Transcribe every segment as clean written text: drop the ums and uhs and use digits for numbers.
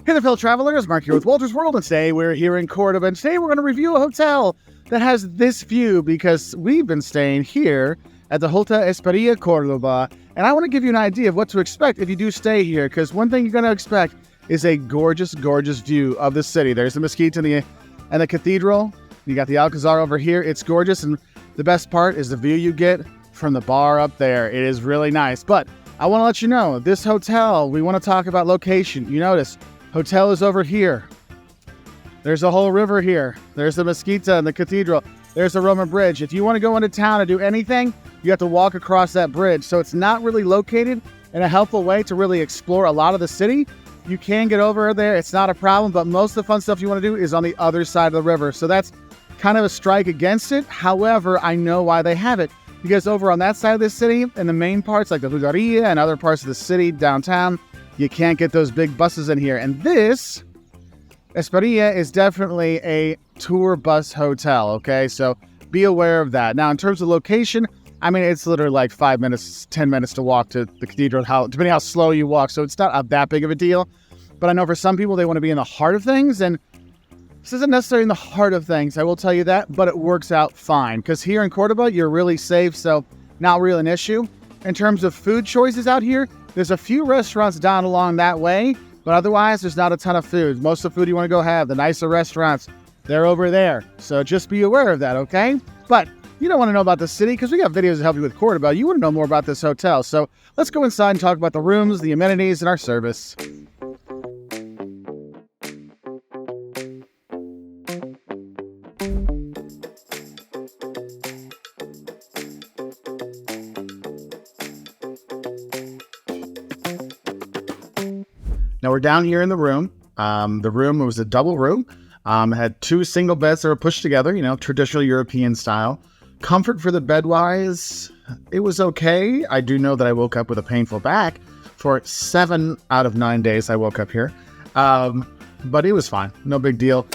Hey there, fellow travelers. Mark here with Walter's World, and today we're here in Cordoba, and today we're going to review a hotel that has this view because we've been staying here at the Hotel Hesperia Cordoba, and I want to give you an idea of what to expect if you do stay here, because one thing you're going to expect is a gorgeous, gorgeous view of the city. There's the Mesquite and the cathedral. You got the Alcazar over here. It's gorgeous, and the best part is the view you get from the bar up there. It is really nice, but I want to let you know, this hotel, we want to talk about location. You notice, hotel is over here. There's a whole river here. There's the Mesquite and the cathedral. There's the Roman bridge. If you want to go into town and do anything, you have to walk across that bridge. So it's not really located in a helpful way to really explore a lot of the city. You can get over there. It's not a problem, but most of the fun stuff you want to do is on the other side of the river. So that's kind of a strike against it. However, I know why they have it. Because over on that side of the city, in the main parts like the Jugaria and other parts of the city, downtown, you can't get those big buses in here. And this Hesperia is definitely a tour bus hotel, okay? So be aware of that. Now, in terms of location, I mean, it's literally like 5 minutes, 10 minutes to walk to the cathedral, depending how slow you walk. So it's not that big of a deal. But I know for some people, they want to be in the heart of things. And this isn't necessarily in the heart of things, I will tell you that. But it works out fine. Because here in Cordoba, you're really safe. So not really an issue. In terms of food choices out here, there's a few restaurants down along that way, but otherwise there's not a ton of food. Most of the food you want to go have, the nicer restaurants, they're over there. So just be aware of that, okay? But you don't want to know about the city because we got videos to help you with Cordoba. You want to know more about this hotel. So let's go inside and talk about the rooms, the amenities, and our service. Now we're down here in the room. The room was a double room. Had two single beds that were pushed together, you know, traditional European style. Comfort for the bed wise, it was okay. I do know that I woke up with a painful back for 7 out of 9 days I woke up here. But it was fine. No big deal.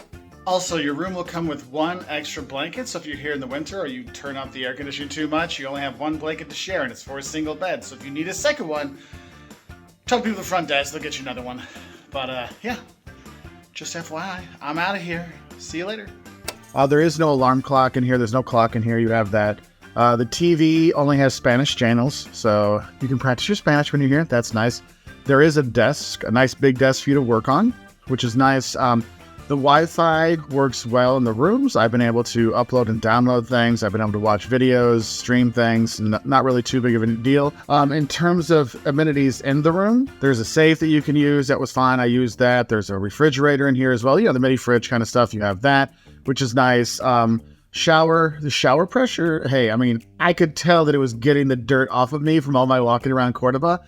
Also, your room will come with one extra blanket. So if you're here in the winter or you turn off the air conditioning too much, you only have one blanket to share and it's for a single bed. So if you need a second one, talk to people at the front desk, they'll get you another one. But yeah, just FYI, I'm out of here. See you later. There is no alarm clock in here. There's no clock in here. You have that. The TV only has Spanish channels, so you can practice your Spanish when you're here. That's nice. There is a desk, a nice big desk for you to work on, which is nice. The Wi-Fi works well in the rooms. I've been able to upload and download things. I've been able to watch videos, stream things. Not really too big of a deal. In terms of amenities in the room, there's a safe that you can use. That was fine. I used that. There's a refrigerator in here as well. You know, the mini fridge kind of stuff. You have that, which is nice. The shower pressure. Hey, I mean, I could tell that it was getting the dirt off of me from all my walking around Cordoba.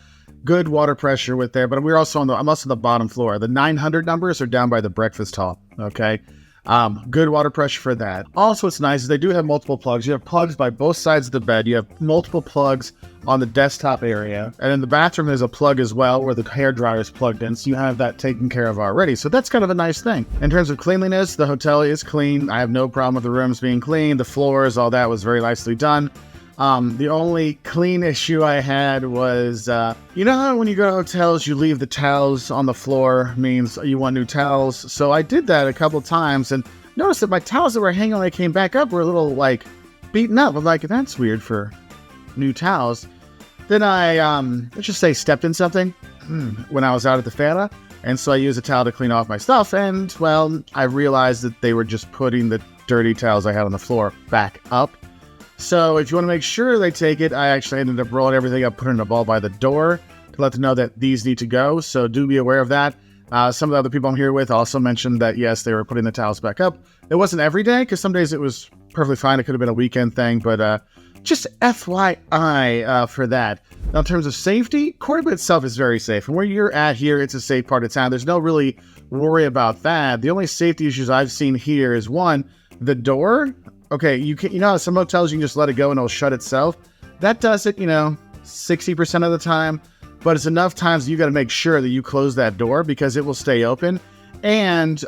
Good water pressure with there, but I'm also on the bottom floor. The 900 numbers are down by the breakfast hall, okay? Good water pressure for that. Also, what's nice is they do have multiple plugs. You have plugs by both sides of the bed. You have multiple plugs on the desktop area. And in the bathroom, there's a plug as well where the hairdryer is plugged in, so you have that taken care of already. So that's kind of a nice thing. In terms of cleanliness, the hotel is clean. I have no problem with the rooms being clean. The floors, all that was very nicely done. The only clean issue I had was, you know how when you go to hotels, you leave the towels on the floor, means you want new towels. So I did that a couple times and noticed that my towels that were hanging when I came back up were a little like beaten up. I'm like, that's weird for new towels. Then I, let's just say stepped in something when I was out at the Fera. And so I used a towel to clean off my stuff. And well, I realized that they were just putting the dirty towels I had on the floor back up. So if you want to make sure they take it, I actually ended up rolling everything up, putting a ball by the door to let them know that these need to go. So do be aware of that. Some of the other people I'm here with also mentioned that, yes, they were putting the towels back up. It wasn't every day because some days it was perfectly fine. It could have been a weekend thing, but just FYI for that. Now, in terms of safety, Cordoba itself is very safe. And where you're at here, it's a safe part of town. There's no really worry about that. The only safety issues I've seen here is, one, the door. Okay, you know how some hotels you can just let it go and it'll shut itself? That does it, 60% of the time. But it's enough times you got to make sure that you close that door because it will stay open. And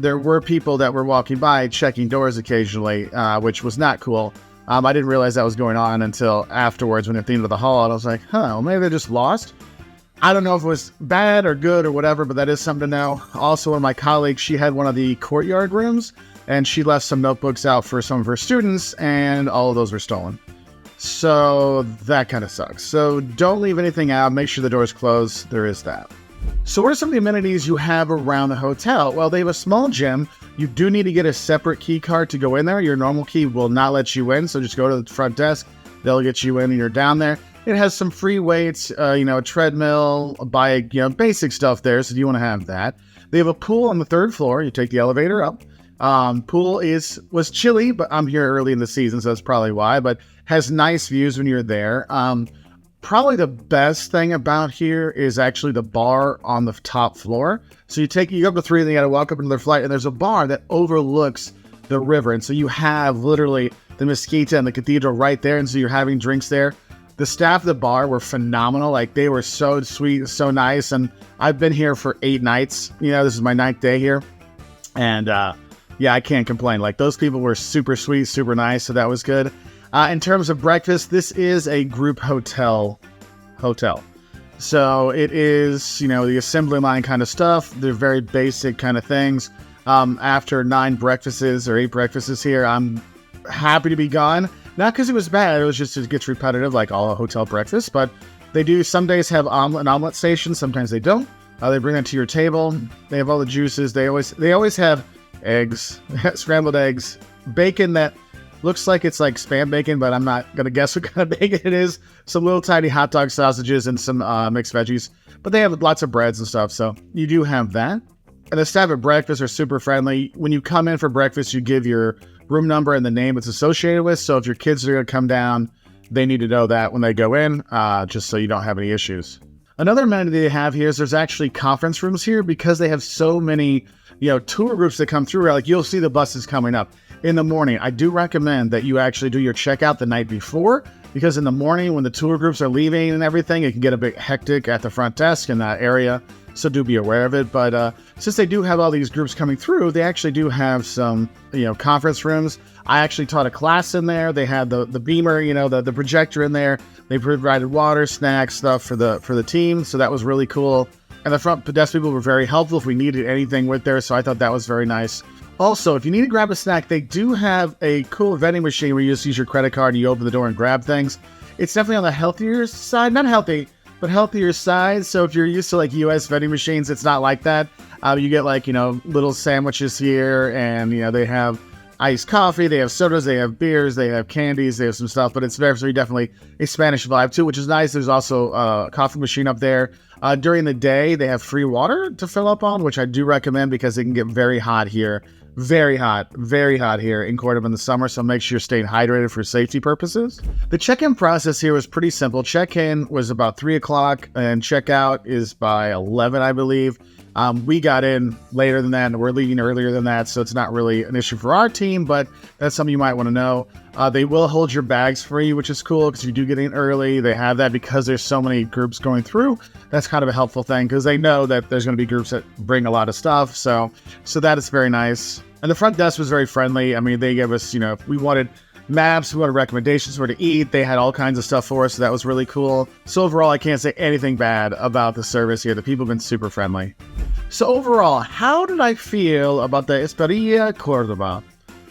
there were people that were walking by checking doors occasionally, which was not cool. I didn't realize that was going on until afterwards when at the end of the hall. And I was like, well, maybe they're just lost. I don't know if it was bad or good or whatever, but that is something to know. Also, one of my colleagues, she had one of the courtyard rooms, and she left some notebooks out for some of her students, and all of those were stolen. So that kind of sucks. So don't leave anything out. Make sure the door's closed. There is that. So what are some of the amenities you have around the hotel? Well, they have a small gym. You do need to get a separate key card to go in there. Your normal key will not let you in, so just go to the front desk. They'll get you in and you're down there. It has some free weights, a treadmill, a bike, basic stuff there, so you want to have that. They have a pool on the 3rd floor. You take the elevator up. Pool was chilly, but I'm here early in the season, so that's probably why, but has nice views when you're there. Probably the best thing about here is actually the bar on the top floor. So you go up to 3, then you got to walk up into their flight, and there's a bar that overlooks the river. And so you have literally the Mesquita and the cathedral right there, and so you're having drinks there. The staff at the bar were phenomenal. Like, they were so sweet, so nice. And I've been here for 8 nights. This is my 9th day here. And I can't complain. Like, those people were super sweet, super nice. So that was good. In terms of breakfast, this is a group hotel. So it is, the assembly line kind of stuff. They're very basic kind of things. After 9 breakfasts or 8 breakfasts here, I'm happy to be gone. Not because it was bad, it was just it gets repetitive like all hotel breakfasts, but they do some days have an omelet station, sometimes they don't. They bring that to your table. They have all the juices. They always have eggs, scrambled eggs, bacon that looks like it's like Spam bacon, but I'm not going to guess what kind of bacon it is. Some little tiny hot dog sausages and some mixed veggies, but they have lots of breads and stuff, so you do have that. And the staff at breakfast are super friendly. When you come in for breakfast, you give your room number and the name it's associated with. So if your kids are going to come down, they need to know that when they go in, just so you don't have any issues. Another amenity they have here is there's actually conference rooms here because they have so many, tour groups that come through. Like, you'll see the buses coming up in the morning. I do recommend that you actually do your checkout the night before, because in the morning when the tour groups are leaving and everything, it can get a bit hectic at the front desk in that area. So do be aware of it. But since they do have all these groups coming through, they actually do have some, conference rooms. I actually taught a class in there. They had the beamer, the projector in there. They provided water, snacks, stuff for the team. So that was really cool. And the front desk people were very helpful if we needed anything with there. So I thought that was very nice. Also, if you need to grab a snack, they do have a cool vending machine where you just use your credit card and you open the door and grab things. It's definitely on the healthier side, not healthy, but healthier side. So if you're used to like US vending machines, it's not like that. You get like, little sandwiches here, and, they have iced coffee, they have sodas, they have beers, they have candies, they have some stuff, but it's very definitely a Spanish vibe too, which is nice. There's also a coffee machine up there. During the day, they have free water to fill up on, which I do recommend because it can get very hot here. Very hot here in Cordoba in the summer, so make sure you're staying hydrated for safety purposes. The check-in process here was pretty simple. Check-in was about 3 o'clock, and check-out is by 11, I believe. We got in later than that, and we're leaving earlier than that, so it's not really an issue for our team, but that's something you might want to know. They will hold your bags for you, which is cool, because you do get in early. They have that because there's so many groups going through. That's kind of a helpful thing, because they know that there's going to be groups that bring a lot of stuff, so that is very nice. And the front desk was very friendly. I mean, they gave us, if we wanted maps, we wanted recommendations where to eat. They had all kinds of stuff for us, so that was really cool. So overall, I can't say anything bad about the service here. The people have been super friendly. So overall, how did I feel about the Hesperia Cordoba?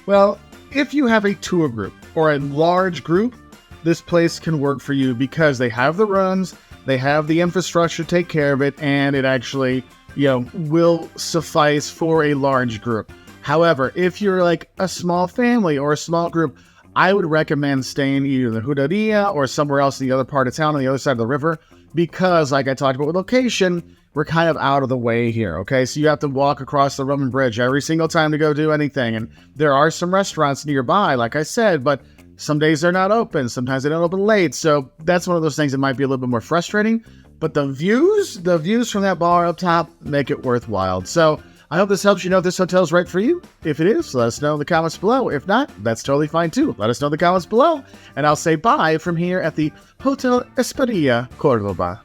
Well, if you have a tour group or a large group, this place can work for you because they have the rooms, they have the infrastructure to take care of it, and it actually, will suffice for a large group. However, if you're like a small family or a small group, I would recommend staying either in the Juderia or somewhere else in the other part of town on the other side of the river, because like I talked about with location, we're kind of out of the way here, okay? So you have to walk across the Roman bridge every single time to go do anything. And there are some restaurants nearby, like I said, but some days they're not open. Sometimes they don't open late. So that's one of those things that might be a little bit more frustrating. But the views from that bar up top make it worthwhile. So I hope this helps you know if this hotel is right for you. If it is, let us know in the comments below. If not, that's totally fine too. Let us know in the comments below. And I'll say bye from here at the Hotel Hesperia Cordoba.